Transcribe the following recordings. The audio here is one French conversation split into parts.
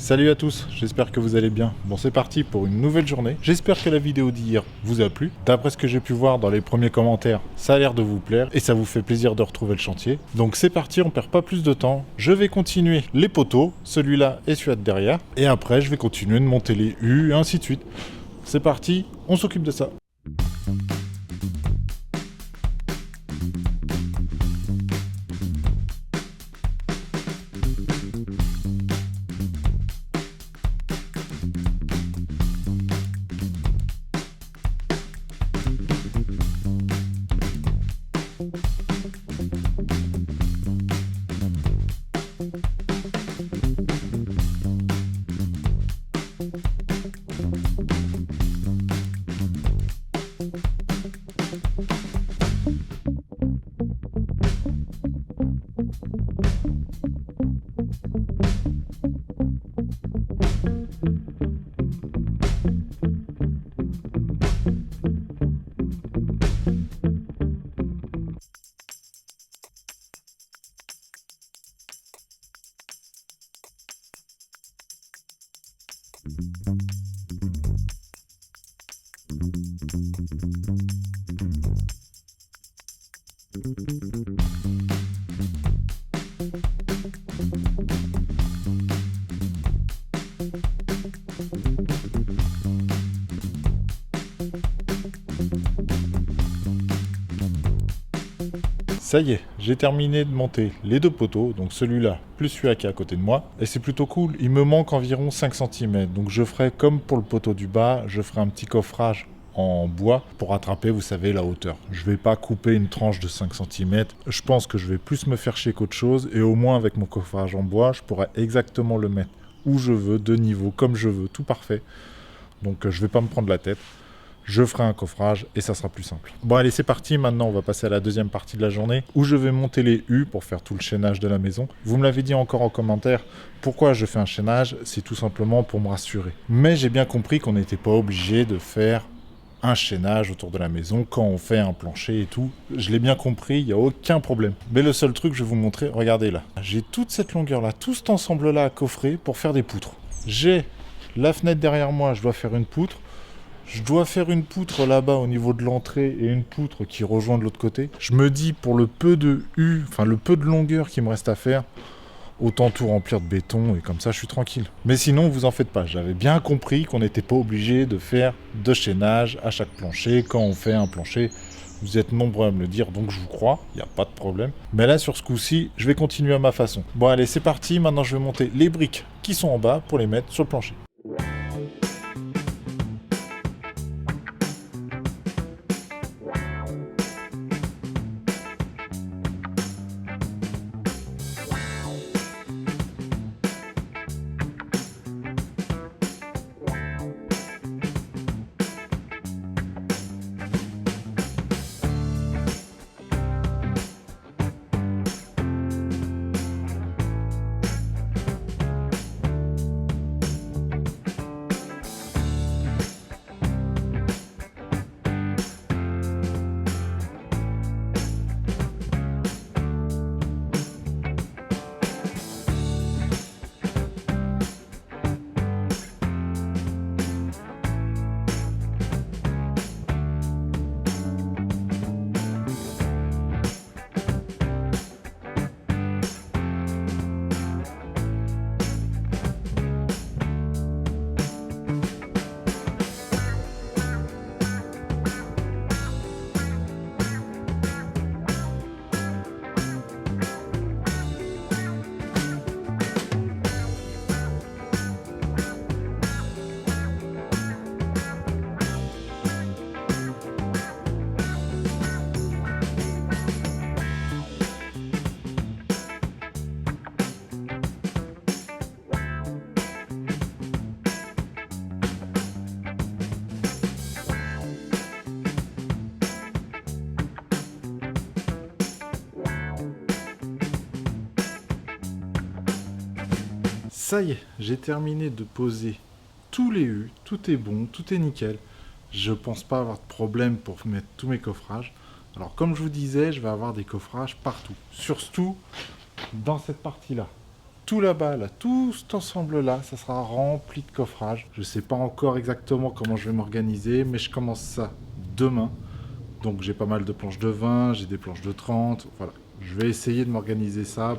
Salut à tous, j'espère que vous allez bien. Bon, c'est parti pour une nouvelle journée. J'espère que la vidéo d'hier vous a plu. D'après ce que j'ai pu voir dans les premiers commentaires, ça a l'air de vous plaire et ça vous fait plaisir de retrouver le chantier. Donc c'est parti, on perd pas plus de temps. Je vais continuer les poteaux, celui-là et celui-là de derrière. Et après, je vais continuer de monter les U et ainsi de suite. C'est parti, on s'occupe de ça. Ça y est, j'ai terminé de monter les deux poteaux, donc celui-là plus celui-là qui est à côté de moi. Et c'est plutôt cool, il me manque environ 5 cm. Donc je ferai comme pour le poteau du bas, je ferai un petit coffrage en bois pour attraper, vous savez, la hauteur. Je vais pas couper une tranche de 5 cm. Je pense que je vais plus me faire chier qu'autre chose. Et au moins avec mon coffrage en bois, je pourrai exactement le mettre où je veux, de niveau, comme je veux, tout parfait. Donc je vais pas me prendre la tête. Je ferai un coffrage et ça sera plus simple. Bon allez, c'est parti, maintenant on va passer à la deuxième partie de la journée où je vais monter les U pour faire tout le chaînage de la maison. Vous me l'avez dit encore en commentaire, pourquoi je fais un chaînage, c'est tout simplement pour me rassurer. Mais j'ai bien compris qu'on n'était pas obligé de faire un chaînage autour de la maison quand on fait un plancher et tout. Je l'ai bien compris, il n'y a aucun problème. Mais le seul truc, je vais vous montrer, regardez là. J'ai toute cette longueur-là, tout cet ensemble-là à coffrer pour faire des poutres. J'ai la fenêtre derrière moi, je dois faire une poutre. Je dois faire une poutre là-bas au niveau de l'entrée et une poutre qui rejoint de l'autre côté. Je me dis, pour le peu de U, enfin le peu de longueur qu'il me reste à faire, autant tout remplir de béton et comme ça je suis tranquille. Mais sinon, vous en faites pas. J'avais bien compris qu'on n'était pas obligé de faire de chaînage à chaque plancher quand on fait un plancher. Vous êtes nombreux à me le dire, donc je vous crois, il n'y a pas de problème. Mais là, sur ce coup-ci, je vais continuer à ma façon. Bon allez, c'est parti. Maintenant, je vais monter les briques qui sont en bas pour les mettre sur le plancher. Ça y est, j'ai terminé de poser tous les U, tout est bon, tout est nickel. Je pense pas avoir de problème pour mettre tous mes coffrages. Alors comme je vous disais, je vais avoir des coffrages partout. Surtout dans cette partie-là. tout là-bas, là, tout cet ensemble-là, ça sera rempli de coffrage. Je ne sais pas encore exactement comment je vais m'organiser, mais je commence ça demain. Donc j'ai pas mal de planches de 20, j'ai des planches de 30, voilà. Je vais essayer de m'organiser ça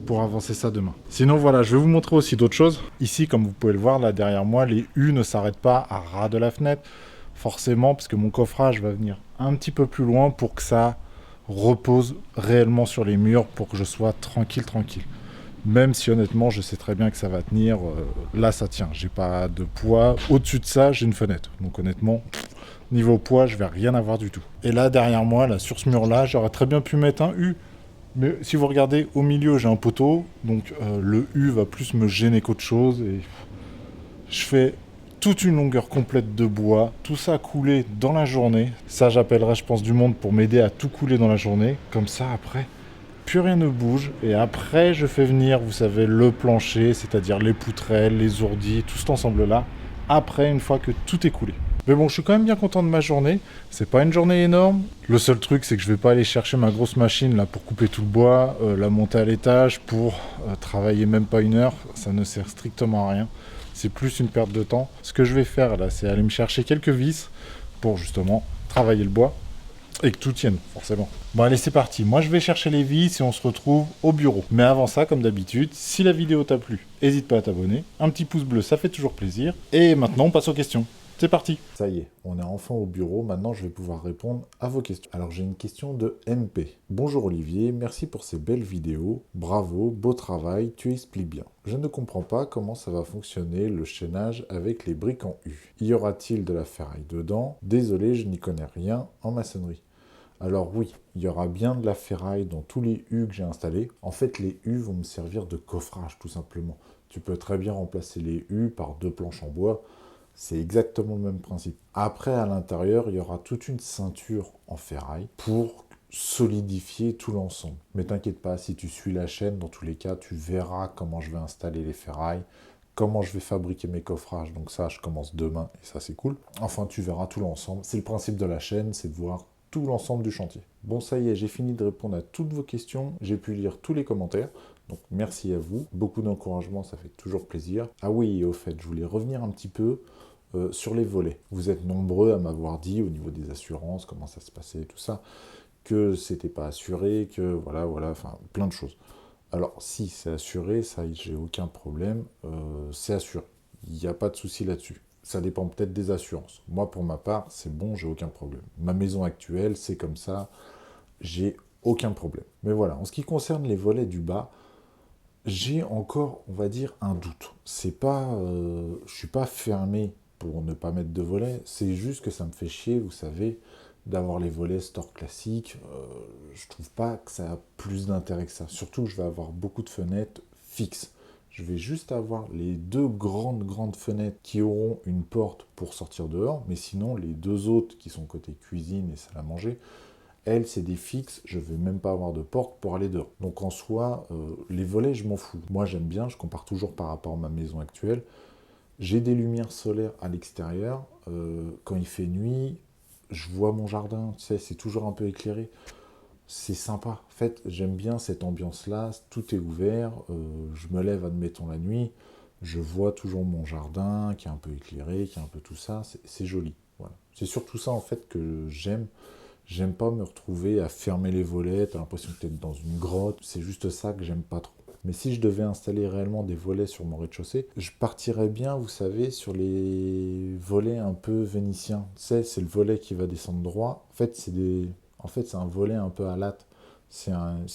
pour avancer ça demain. Sinon voilà, je vais vous montrer aussi d'autres choses. Ici, comme vous pouvez le voir, là derrière moi, les U ne s'arrêtent pas à ras de la fenêtre. Forcément, parce que mon coffrage va venir un petit peu plus loin pour que ça repose réellement sur les murs, pour que je sois tranquille. Même si honnêtement, je sais très bien que ça va tenir. Là, ça tient. J'ai pas de poids. Au-dessus de ça, j'ai une fenêtre. Donc honnêtement, niveau poids, je vais rien avoir du tout. Et là, derrière moi, là, sur ce mur-là, j'aurais très bien pu mettre un U. Mais si vous regardez, au milieu, j'ai un poteau. Donc le U va plus me gêner qu'autre chose. Et je fais toute une longueur complète de bois. Tout ça coulé dans la journée. Ça, j'appellerai, je pense, du monde pour m'aider à tout couler dans la journée. Comme ça, après, plus rien ne bouge. Et après, je fais venir, vous savez, le plancher, c'est-à-dire les poutrelles, les ourdis, tout cet ensemble-là. Après, une fois que tout est coulé. Mais bon, je suis quand même bien content de ma journée. C'est pas une journée énorme. Le seul truc, c'est que je vais pas aller chercher ma grosse machine là pour couper tout le bois, la monter à l'étage pour travailler même pas une heure. Ça ne sert strictement à rien. C'est plus une perte de temps. Ce que je vais faire là, c'est aller me chercher quelques vis pour justement travailler le bois et que tout tienne, forcément. Bon, allez, c'est parti. Moi, je vais chercher les vis et on se retrouve au bureau. Mais avant ça, comme d'habitude, si la vidéo t'a plu, n'hésite pas à t'abonner. Un petit pouce bleu, ça fait toujours plaisir. Et maintenant, on passe aux questions. C'est parti. Ça y est, on est enfin au bureau. Maintenant, je vais pouvoir répondre à vos questions. Alors, j'ai une question de MP. Bonjour Olivier, merci pour ces belles vidéos. Bravo, beau travail, tu expliques bien. Je ne comprends pas comment ça va fonctionner le chaînage avec les briques en U. Y aura-t-il de la ferraille dedans? Désolé, je n'y connais rien en maçonnerie. Alors oui, il y aura bien de la ferraille dans tous les U que j'ai installés. En fait, les U vont me servir de coffrage, tout simplement. Tu peux très bien remplacer les U par 2 planches en bois. C'est exactement le même principe. Après, à l'intérieur, il y aura toute une ceinture en ferraille pour solidifier tout l'ensemble. Mais t'inquiète pas, si tu suis la chaîne, dans tous les cas, tu verras comment je vais installer les ferrailles, comment je vais fabriquer mes coffrages. Donc ça, je commence demain et ça, c'est cool. Enfin, tu verras tout l'ensemble. C'est le principe de la chaîne, c'est de voir tout l'ensemble du chantier. Bon, ça y est, j'ai fini de répondre à toutes vos questions. J'ai pu lire tous les commentaires. Donc merci à vous. Beaucoup d'encouragement, ça fait toujours plaisir. Ah oui, et au fait, je voulais revenir un petit peu sur les volets. Vous êtes nombreux à m'avoir dit au niveau des assurances, comment ça se passait, tout ça, que c'était pas assuré, que voilà, enfin plein de choses. Alors si c'est assuré, ça j'ai aucun problème, c'est assuré. Il n'y a pas de souci là-dessus. Ça dépend peut-être des assurances. Moi pour ma part, c'est bon, j'ai aucun problème. Ma maison actuelle, c'est comme ça, j'ai aucun problème. Mais voilà, en ce qui concerne les volets du bas, j'ai encore, on va dire, un doute. C'est pas, je suis pas fermé pour ne pas mettre de volets. C'est juste que ça me fait chier, vous savez, d'avoir les volets store classiques. Je trouve pas que ça a plus d'intérêt que ça. Surtout que je vais avoir beaucoup de fenêtres fixes. Je vais juste avoir les 2 grandes fenêtres qui auront une porte pour sortir dehors, mais sinon les 2 autres qui sont côté cuisine et salle à manger, elles, c'est des fixes, je ne vais même pas avoir de porte pour aller dehors. Donc en soi, les volets, je m'en fous. Moi, j'aime bien, je compare toujours par rapport à ma maison actuelle. J'ai des lumières solaires à l'extérieur. Quand il fait nuit, je vois mon jardin, tu sais, c'est toujours un peu éclairé. C'est sympa. En fait, j'aime bien cette ambiance-là, tout est ouvert. Je me lève, admettons, la nuit. Je vois toujours mon jardin qui est un peu éclairé, qui est un peu tout ça. C'est joli. Voilà. C'est surtout ça, en fait, que j'aime. J'aime pas me retrouver à fermer les volets, t'as l'impression que t'es dans une grotte, c'est juste ça que j'aime pas trop. Mais si je devais installer réellement des volets sur mon rez-de-chaussée, je partirais bien, vous savez, sur les volets un peu vénitiens. Tu sais, c'est le volet qui va descendre droit. En fait, c'est un volet un peu à latte. C'est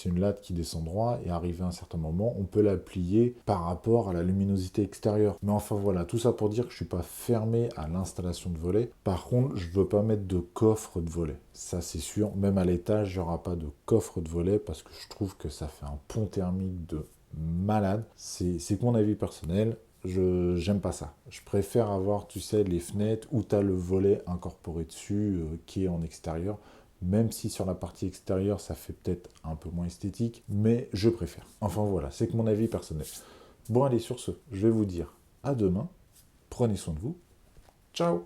une latte qui descend droit et arrivé à un certain moment, on peut la plier par rapport à la luminosité extérieure. Mais enfin voilà, tout ça pour dire que je ne suis pas fermé à l'installation de volets. Par contre, je ne veux pas mettre de coffre de volets. Ça c'est sûr, même à l'étage, il n'y aura pas de coffre de volets parce que je trouve que ça fait un pont thermique de malade. C'est mon avis personnel. J'aime pas ça. Je préfère avoir, tu sais, les fenêtres où tu as le volet incorporé dessus qui est en extérieur. Même si sur la partie extérieure, ça fait peut-être un peu moins esthétique, mais je préfère. Enfin voilà, c'est que mon avis personnel. Bon allez, sur ce, je vais vous dire à demain. Prenez soin de vous. Ciao!